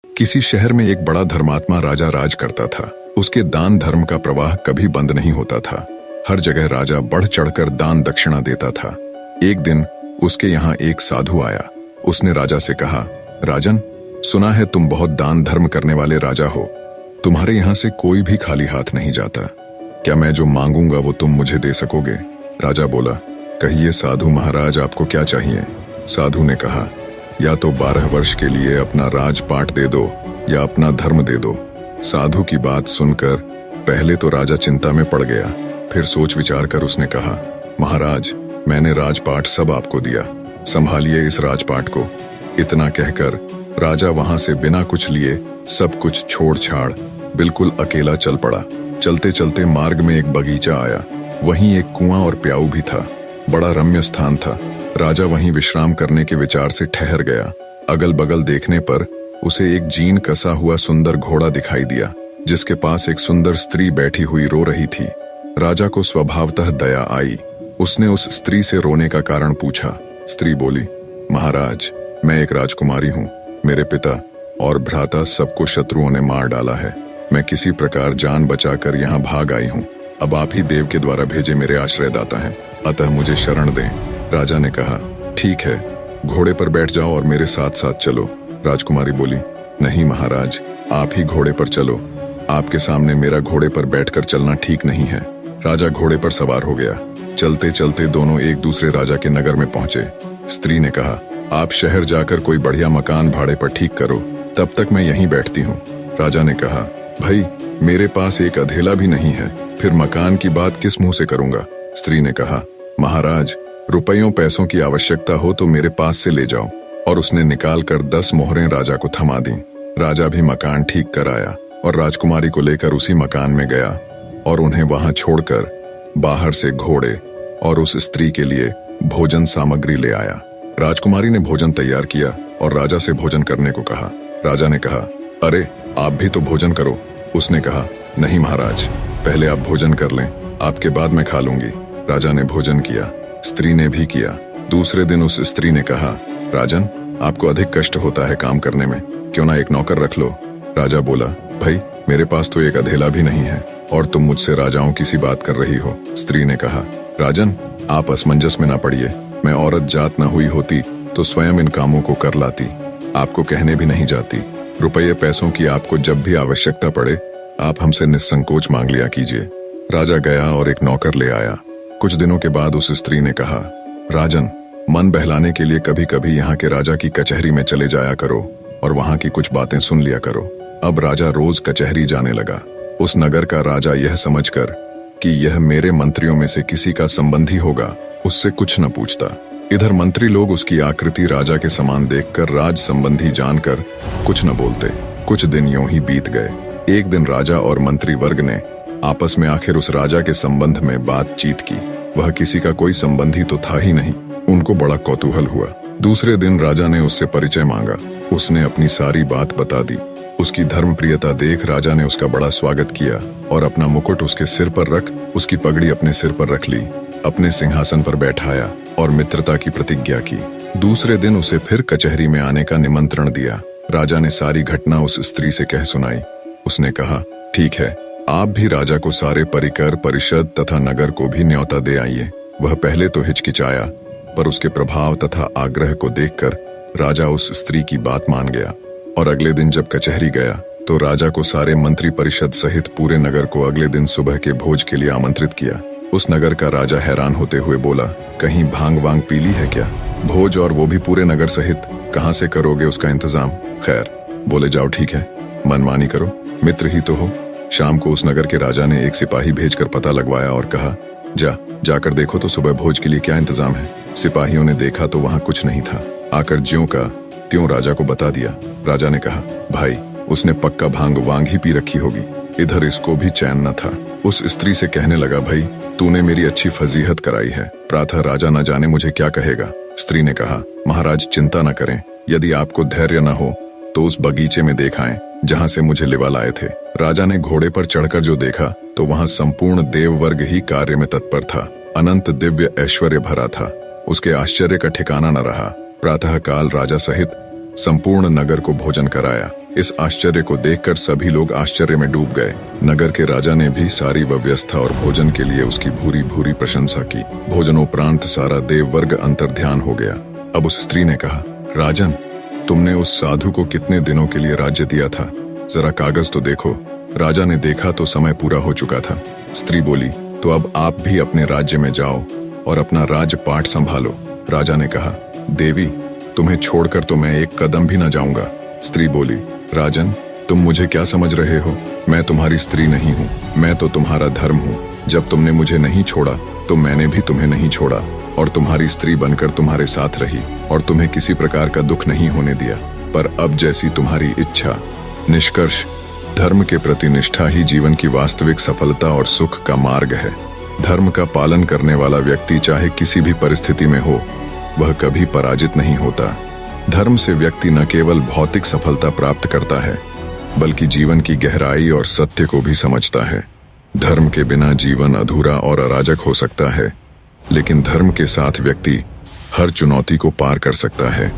किसी शहर में एक बड़ा धर्मात्मा राजा राज करता था। उसके दान धर्म का प्रवाह कभी बंद नहीं होता था। हर जगह राजा बढ़ चढ़कर दान दक्षिणा देता था। एक दिन उसके यहाँ एक साधु आया। उसने राजा से कहा, राजन, सुना है तुम बहुत दान धर्म करने वाले राजा हो। तुम्हारे यहाँ से कोई भी खाली हाथ नहीं जाता। क्या मैं जो मांगूंगा वो तुम मुझे दे सकोगे? राजा बोला, कहिए साधु महाराज, आपको क्या चाहिए? साधु ने कहा, या तो 12 वर्ष के लिए अपना राजपाट दे दो या अपना धर्म दे दो। साधु की बात सुनकर पहले तो राजा चिंता में पड़ गया, फिर सोच विचार कर उसने कहा, महाराज, मैंने राजपाट सब आपको दिया, संभालिए इस राजपाट को। इतना कहकर राजा वहां से बिना कुछ लिए सब कुछ छोड़ छाड़ बिल्कुल अकेला चल पड़ा। चलते चलते मार्ग में एक बगीचा आया। वहीं एक कुआं और प्याऊ भी था। बड़ा रम्य स्थान था। राजा वहीं विश्राम करने के विचार से ठहर गया। अगल बगल देखने पर उसे एक जीर्ण कसा हुआ सुंदर घोड़ा दिखाई दिया, जिसके पास एक सुंदर स्त्री बैठी हुई रो रही थी। राजा को स्वभावतः दया आई। उसने उस स्त्री से रोने का कारण पूछा। स्त्री बोली, महाराज, मैं एक राजकुमारी हूँ। मेरे पिता और भ्राता सबको शत्रुओं ने मार डाला है। मैं किसी प्रकार जान बचाकर यहाँ भाग आई हूँ। अब आप ही देव के द्वारा भेजे मेरे आश्रयदाता हैं, अतः मुझे शरण दें। राजा ने कहा, ठीक है, घोड़े पर बैठ जाओ और मेरे साथ साथ चलो। राजकुमारी बोली, नहीं महाराज, आप ही घोड़े पर चलो। आपके सामने मेरा घोड़े पर बैठकर चलना ठीक नहीं है। राजा घोड़े पर सवार हो गया। चलते चलते दोनों एक दूसरे राजा के नगर में पहुंचे। स्त्री ने कहा, आप शहर जाकर कोई बढ़िया मकान भाड़े पर ठीक करो, तब तक मैं यहीं बैठती हूँ। राजा ने कहा, भाई, मेरे पास एक अधेला भी नहीं है, फिर मकान की बात किस मुंह से करूंगा? स्त्री ने कहा, महाराज, रुपयों पैसों की आवश्यकता हो तो मेरे पास से ले जाओ। और उसने निकाल कर 10 मोहरें राजा को थमा दी। राजा भी मकान ठीक कर आया और राजकुमारी को लेकर उसी मकान में गया और उन्हें वहां छोड़कर बाहर से घोड़े और उस स्त्री के लिए भोजन सामग्री ले आया। राजकुमारी ने भोजन तैयार किया और राजा से भोजन करने को कहा। राजा ने कहा, अरे, आप भी तो भोजन करो। उसने कहा, नहीं महाराज, पहले आप भोजन कर लें, आपके बाद मैं खा लूंगी। राजा ने भोजन किया, स्त्री ने भी किया। दूसरे दिन उस स्त्री ने कहा, राजन, आपको अधिक कष्ट होता है काम करने में, क्यों ना एक नौकर रख लो? राजा बोला, भाई, मेरे पास तो एक अधेला भी नहीं है और तुम मुझसे राजाओं की सी बात कर रही हो। स्त्री ने कहा, राजन, आप असमंजस में ना पड़िए। मैं औरत जात न हुई होती तो स्वयं इन कामों को कर लाती, आपको कहने भी नहीं जाती। रुपये पैसों की आपको जब भी आवश्यकता पड़े, आप हमसे निस्संकोच मांग लिया कीजिए। राजा गया और एक नौकर ले आया। कुछ दिनों के बाद उस स्त्री ने कहा, राजन, मन बहलाने के लिए कभी कभी यहाँ के राजा की कचहरी में चले जाया करो और वहाँ की कुछ बातें सुन लिया करो। अब राजा रोज कचहरी जाने लगा। उस नगर का राजा यह समझकर कि यह मेरे मंत्रियों में से किसी का संबंधी होगा, उससे कुछ न पूछता। इधर मंत्री लोग उसकी आकृति राजा के समान देखकर राज संबंधी जानकर कुछ न बोलते। कुछ दिन यूं ही बीत गए। एक दिन राजा और मंत्री वर्ग ने आपस में आखिर उस राजा के संबंध में बातचीत की। वह किसी का कोई संबंधी तो था ही नहीं। उनको बड़ा कौतूहल हुआ। दूसरे दिन राजा ने उससे परिचय मांगा। उसने अपनी सारी बात बता दी। उसकी धर्मप्रियता देख राजा ने उसका बड़ा स्वागत किया और अपना मुकुट उसके सिर पर रख उसकी पगड़ी अपने सिर पर रख ली, अपने सिंहासन पर बैठाया और मित्रता की प्रतिज्ञा की। दूसरे दिन उसे फिर कचहरी में आने का निमंत्रण दिया। राजा ने सारी घटना उस स्त्री से कह सुनाई। उसने कहा, ठीक है, आप भी राजा को सारे परिकर, परिषद तथा नगर को भी न्योता दे आइए। वह पहले तो हिचकिचाया, पर उसके प्रभाव तथा आग्रह को देखकर राजा उस स्त्री की बात मान गया और अगले दिन जब कचहरी गया तो राजा को सारे मंत्री परिषद सहित पूरे नगर को अगले दिन सुबह के भोज के लिए आमंत्रित किया। उस नगर का राजा हैरान होते हुए बोला, कहीं भांग वांग पी ली है क्या? भोज और वो भी पूरे नगर सहित, कहाँ से करोगे उसका इंतजाम? खैर, बोले, जाओ ठीक है, मनमानी करो, मित्र ही तो हो। शाम को उस नगर के राजा ने एक सिपाही भेजकर पता लगवाया और कहा, जाकर देखो तो सुबह भोज के लिए क्या इंतजाम है। सिपाहियों ने देखा तो वहां कुछ नहीं था। आकर ज्यों का त्यों राजा को बता दिया। राजा ने कहा, भाई, उसने पक्का भांग वांग ही पी रखी होगी, इधर इसको भी चैन न था। उस स्त्री से कहने लगा, भाई, तूने मेरी अच्छी फजीहत कराई है, प्रातः राजा न जाने मुझे क्या कहेगा। स्त्री ने कहा, महाराज, चिंता न करें, यदि आपको धैर्य न हो तो उस बगीचे में देखाएं जहां से मुझे लिवा लाए थे। राजा ने घोड़े पर चढ़कर जो देखा तो वहां संपूर्ण देव वर्ग ही कार्य में तत्पर था। अनंत दिव्य ऐश्वर्य भरा था। उसके आश्चर्य का ठिकाना न रहा। प्रातः काल राजा सहित संपूर्ण नगर को भोजन कराया। इस आश्चर्य को देखकर सभी लोग आश्चर्य में डूब गए। नगर के राजा ने भी सारी व्यवस्था और भोजन के लिए उसकी भूरी भूरी प्रशंसा की। भोजनोपरांत सारा देववर्ग अंतर्ध्यान हो गया। अब उस स्त्री ने कहा, राजन, तुमने उस साधु को कितने दिनों के लिए राज्य दिया था? जरा कागज तो देखो। राजा ने देखा तो समय पूरा हो चुका था। स्त्री बोली, तो अब आप भी अपने राज्य में जाओ और अपना राजपाट संभालो। राजा ने कहा, देवी, तुम्हें छोड़कर तो मैं एक कदम भी न जाऊंगा। स्त्री बोली, राजन, तुम मुझे क्या समझ रहे हो? मैं तुम्हारी स्त्री नहीं हूँ, मैं तो तुम्हारा धर्म हूँ। जब तुमने मुझे नहीं छोड़ा तो मैंने भी तुम्हें नहीं छोड़ा और तुम्हारी स्त्री बनकर तुम्हारे साथ रही और तुम्हें किसी प्रकार का दुख नहीं होने दिया। पर अब जैसी तुम्हारी इच्छा। निष्कर्ष, धर्म के प्रति निष्ठा ही जीवन की वास्तविक सफलता और सुख का मार्ग है। धर्म का पालन करने वाला व्यक्ति चाहे किसी भी परिस्थिति में हो, वह कभी पराजित नहीं होता। धर्म से व्यक्ति न केवल भौतिक सफलता प्राप्त करता है, बल्कि जीवन की गहराई और सत्य को भी समझता है। धर्म के बिना जीवन अधूरा और अराजक हो सकता है, लेकिन धर्म के साथ व्यक्ति हर चुनौती को पार कर सकता है।